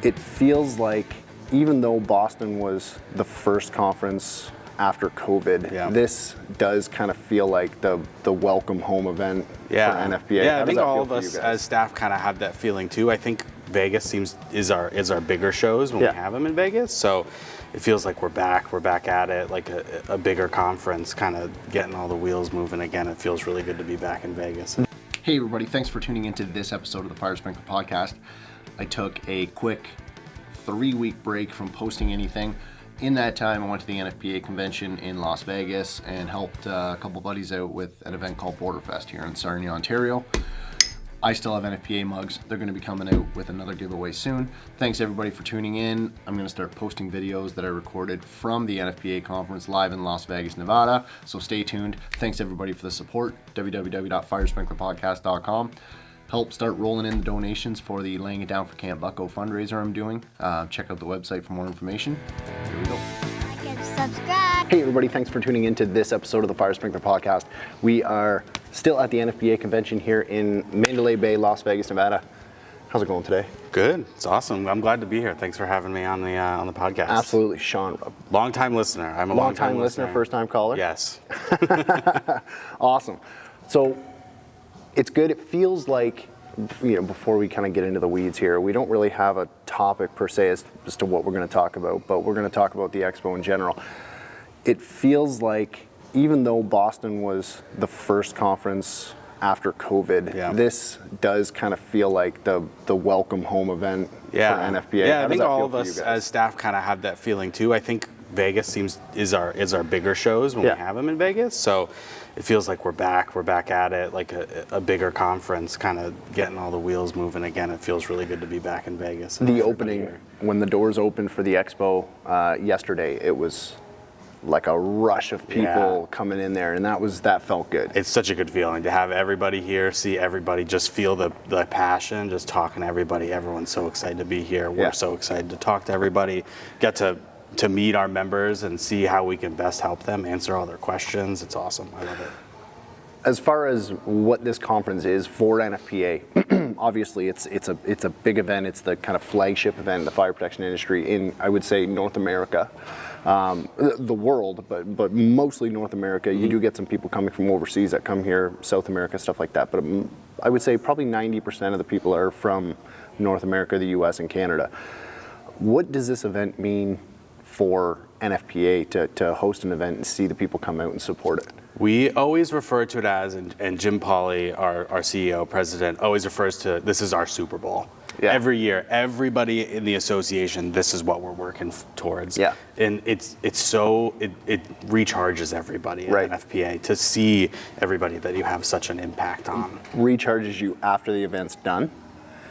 it feels like even though Boston was the first conference after COVID, this does kind of feel like the welcome home event for NFPA. Yeah, I think all of us as staff kind of have that feeling too. I think Vegas is our bigger shows when we have them in Vegas. So it feels like we're back at it, like a bigger conference, kind of getting all the wheels moving again. It feels really good to be back in Vegas. Hey everybody, thanks for tuning into this episode of the Fire Sprinkler Podcast. I took a quick 3-week break from posting anything. In that time, I went to the NFPA convention in Las Vegas and helped a couple buddies out with an event called Borderfest here in Sarnia, Ontario. I still have NFPA mugs. They're going to be coming out with another giveaway soon. Thanks everybody for tuning in. I'm going to start posting videos that I recorded from the NFPA conference live in Las Vegas, Nevada. So stay tuned. Thanks everybody for the support. www.firesprinklerpodcast.com. Help start rolling in the donations for the Laying It Down for Camp Bucko fundraiser I'm doing. Check out the website for more information. Here we go. Like and subscribe. Hey everybody, thanks for tuning into this episode of the Fire Sprinkler Podcast. We are still at the NFPA convention here in Mandalay Bay, Las Vegas, Nevada. How's it going today? Good. It's awesome. I'm glad to be here. Thanks for having me on the podcast. Absolutely, Shawn. Long-time listener. I'm a long-time listener. First-time caller? Yes. Awesome. So it's good. It feels like, before we kind of get into the weeds here, we don't really have a topic per se as to what we're going to talk about, but we're going to talk about the Expo in general. It feels like even though Boston was the first conference after COVID, this does kind of feel like the welcome home event for NFPA. Yeah, I think all of us as staff kind of have that feeling too. I think Vegas is our bigger shows when we have them in Vegas. So it feels like we're back at it, like a bigger conference, kind of getting all the wheels moving again. It feels really good to be back in Vegas. The opening, when the doors opened for the Expo yesterday, it was like a rush of people coming in there, and that felt good. It's such a good feeling to have everybody here, see everybody, just feel the passion, just talking to everybody. Everyone's so excited to be here. We're so excited to talk to everybody, get to meet our members and see how we can best help them, answer all their questions. It's awesome. I love it. As far as what this conference is for NFPA, obviously it's a big event. It's the kind of flagship event in the fire protection industry in, I would say, North America, the world, but mostly North America. You do get some people coming from overseas that come here, South America, stuff like that. But I would say probably 90% of the people are from North America, the U.S., and Canada. What does this event mean for NFPA to host an event and see the people come out and support it? We always refer to it as, and Jim Pauly, our CEO, president, always refers to this is our Super Bowl. Yeah. Every year, everybody in the association, this is what we're working towards. Yeah. And it recharges everybody at NFPA to see everybody that you have such an impact on. Recharges you after the event's done?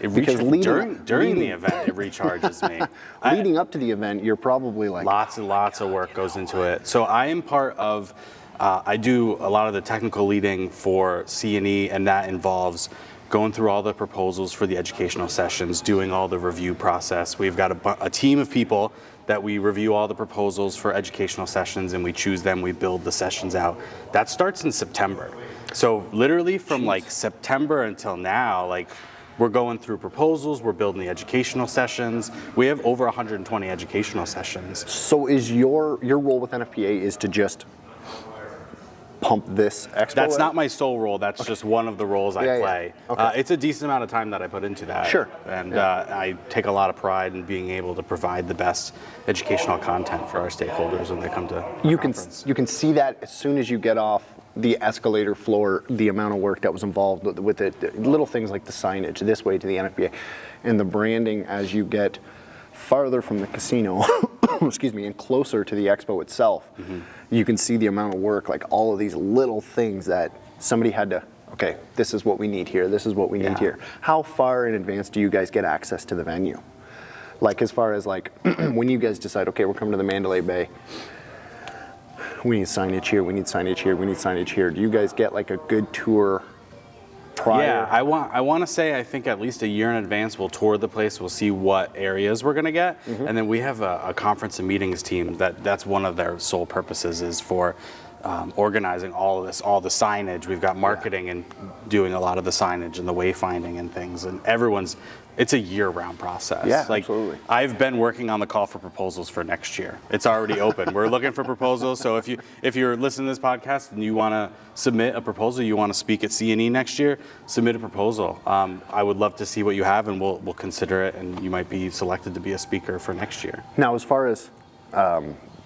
Because during the event, it recharges me. Leading up to the event, you're probably like... Lots and lots of work goes into it. So I am part of, I do a lot of the technical leading for C&E, and that involves going through all the proposals for the educational sessions, doing all the review process. We've got a team of people that we review all the proposals for educational sessions, and we choose them, we build the sessions out. That starts in September. So literally from like September until now, like, we're going through proposals, we're building the educational sessions. We have over 120 educational sessions. So is your role with NFPA is to just pump this Expo? That's not my sole role, that's just one of the roles I play. Yeah. Okay. It's a decent amount of time that I put into that. Sure. And I take a lot of pride in being able to provide the best educational content for our stakeholders when they come to the conference. You can see that as soon as you get off the escalator floor, the amount of work that was involved with it, little things like the signage this way to the NFPA, and the branding as you get farther from the casino, excuse me, and closer to the Expo itself. You can see the amount of work, like all of these little things that somebody had to, okay, this is what we need here, this is what we need here. How far in advance do you guys get access to the venue? Like as far as like, when you guys decide, okay, we're coming to the Mandalay Bay, we need signage here, we need signage here, we need signage here. Do you guys get like a good tour prior? Yeah, I want to say I think at least a year in advance we'll tour the place, we'll see what areas we're going to get, and then we have a conference and meetings team that's one of their sole purposes is for organizing all of this, all the signage. We've got marketing and doing a lot of the signage and the wayfinding and things. And it's a year-round process. Yeah, absolutely. I've been working on the call for proposals for next year. It's already open. We're looking for proposals. So if you're listening to this podcast and you want to submit a proposal, you want to speak at CNE next year, submit a proposal. I would love to see what you have, and we'll consider it, and you might be selected to be a speaker for next year. Now, as far as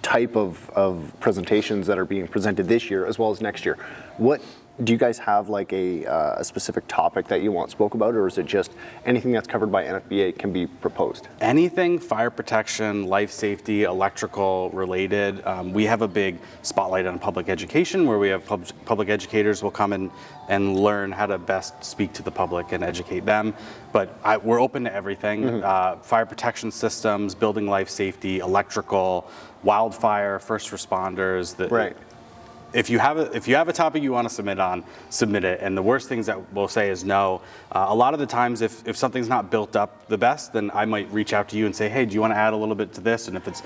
type of presentations that are being presented this year as well as next year, what do you guys have, like a specific topic that you want spoke about, or is it just anything that's covered by NFPA can be proposed? Anything fire protection, life safety, electrical related. We have a big spotlight on public education where we have public educators will come in and learn how to best speak to the public and educate them. But we're open to everything. Fire protection systems, building life safety, electrical, wildfire, first responders. Right. If you have a topic you want to submit it. And the worst things that we'll say is no. A lot of the times, if something's not built up the best, then I might reach out to you and say, hey, do you want to add a little bit to this? And if it's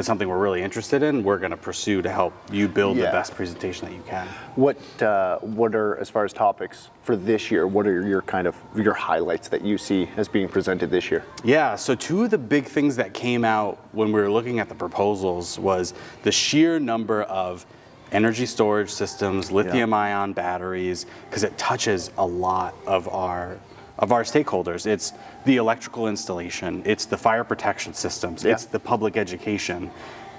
something we're really interested in, we're going to pursue to help you build the best presentation that you can. What are, as far as topics for this year, what are your highlights that you see as being presented this year? Yeah, so two of the big things that came out when we were looking at the proposals was the sheer number of energy storage systems, lithium-ion batteries, because it touches a lot of our stakeholders. It's the electrical installation, it's the fire protection systems, it's the public education.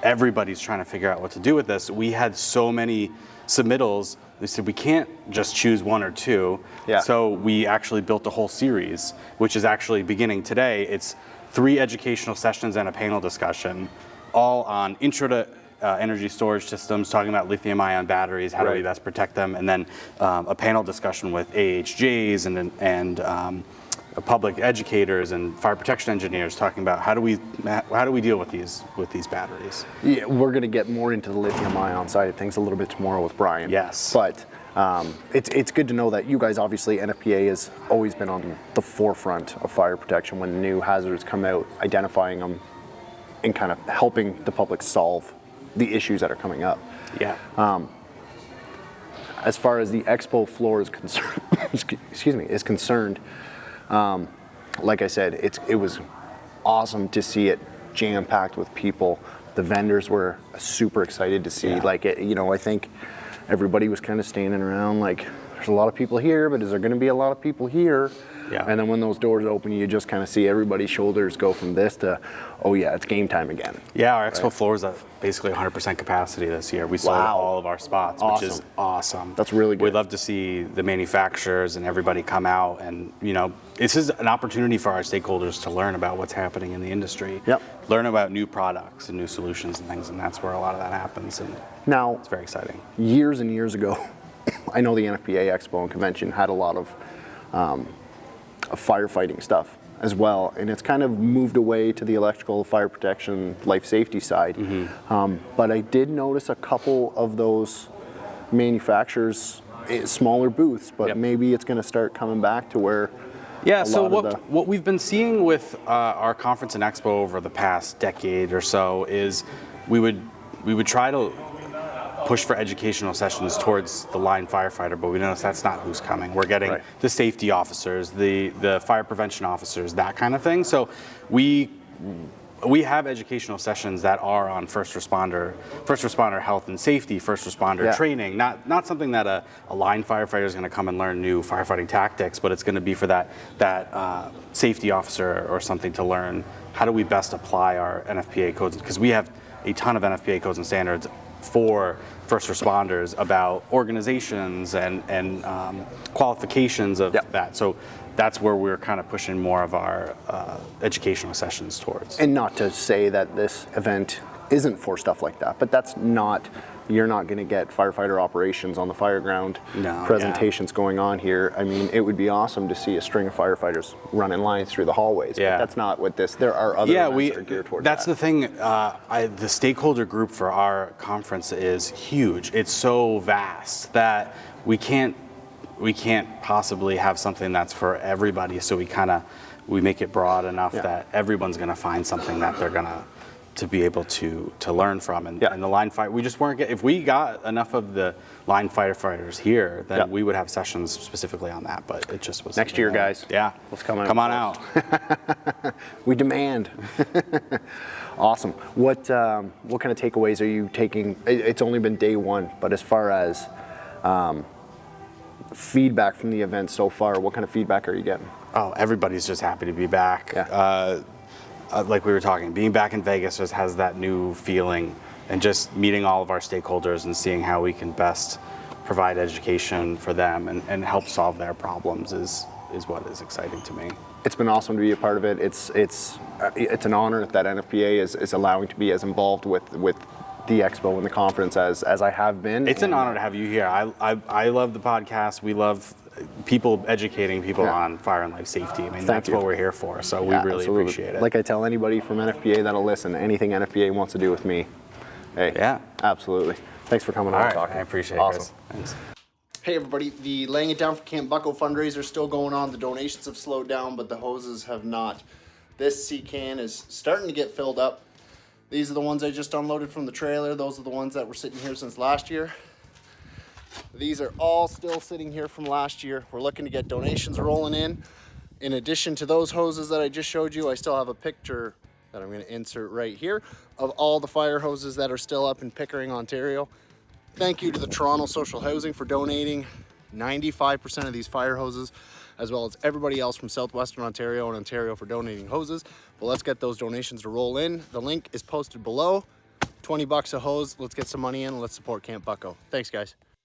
Everybody's trying to figure out what to do with this. We had so many submittals. They said we can't just choose one or two. So we actually built a whole series, which is actually beginning today. It's 3 educational sessions and a panel discussion, all on intro to energy storage systems, talking about lithium-ion batteries, how do we best protect them, and then a panel discussion with AHJs and public educators and fire protection engineers talking about how do we deal with these batteries. Yeah, we're going to get more into the lithium-ion side of things a little bit tomorrow with Brian. Yes, but it's good to know that you guys, obviously, NFPA has always been on the forefront of fire protection when new hazards come out, identifying them, and kind of helping the public solve the issues that are coming up. Yeah. As far as the Expo floor is concerned, like I said, it was awesome to see it jam-packed with people. The vendors were super excited to see. I think everybody was kind of standing around like, there's a lot of people here, but is there going to be a lot of people here? Yeah. And then when those doors open, you just kind of see everybody's shoulders go from this to, oh yeah, it's game time again. Yeah, our Expo floor is at basically 100% capacity this year. We sold all of our spots, which is awesome. That's really good. We'd love to see the manufacturers and everybody come out, and this is an opportunity for our stakeholders to learn about what's happening in the industry. Learn about new products and new solutions and things, and that's where a lot of that happens. And now, it's very exciting. Years and years ago, I know the NFPA Expo and Convention had a lot of firefighting stuff as well, and it's kind of moved away to the electrical, fire protection, life safety side. But I did notice a couple of those manufacturers, smaller booths, but maybe it's going to start coming back to where so what we've been seeing with our conference and expo over the past decade or so is we would try to push for educational sessions towards the line firefighter, but we notice that's not who's coming. We're getting the safety officers, the fire prevention officers, that kind of thing. So we have educational sessions that are on first responder health and safety, first responder training, not something that a line firefighter is going to come and learn new firefighting tactics, but it's going to be for that safety officer or something to learn how do we best apply our NFPA codes, because we have a ton of NFPA codes and standards for first responders about organizations and qualifications of that. So that's where we're kind of pushing more of our educational sessions towards. And not to say that this event isn't for stuff like that, but you're not going to get firefighter operations on the fireground presentations going on here. I mean, it would be awesome to see a string of firefighters running lines through the hallways, but that's not what there are other events that are geared towards that's the thing. The stakeholder group for our conference is huge. It's so vast that we can't possibly have something that's for everybody, so we make it broad enough that everyone's going to find something that they're going to to be able to learn from. And, Yeah. and the line fight, we just weren't if we got enough of the line firefighters here, then Yeah. we would have sessions specifically on that, but it just was Next year, guys. Yeah. Let's come out. Come on out. We demand. Awesome. What kind of takeaways are you taking? It's only been day one, but as far as feedback from the event so far, what kind of feedback are you getting? Oh, everybody's just happy to be back. Yeah. Like we were talking, being back in Vegas just has that new feeling, and just meeting all of our stakeholders and seeing how we can best provide education for them and help solve their problems is what is exciting to me. It's been awesome to be a part of it. It's an honor that NFPA is allowing to be as involved with the expo and the conference as I have been. It's an honor to have you here. I love the podcast. We love people educating people on fire and life safety. I mean, that's what we're here for. So we really absolutely. appreciate it. Like I tell anybody from NFPA that'll listen, anything NFPA wants to do with me, hey, Yeah. absolutely. Thanks for coming All on right, and talking. I appreciate Awesome. it, Chris. Thanks. Hey everybody, the Laying It Down for Camp Bucko fundraiser is still going on. The donations have slowed down, but the hoses have not. This sea can is starting to get filled up. These are the ones I just unloaded from the trailer. Those are the ones that were sitting here since last year. These are all still sitting here from last year. We're looking to get donations rolling in. In addition to those hoses that I just showed you, I still have a picture that I'm going to insert right here of all the fire hoses that are still up in Pickering, Ontario. Thank you to the Toronto Social Housing for donating 95% of these fire hoses, as well as everybody else from Southwestern Ontario and Ontario for donating hoses. But let's get those donations to roll in. The link is posted below. $20 a hose. Let's get some money in and let's support Camp Bucko. Thanks, guys.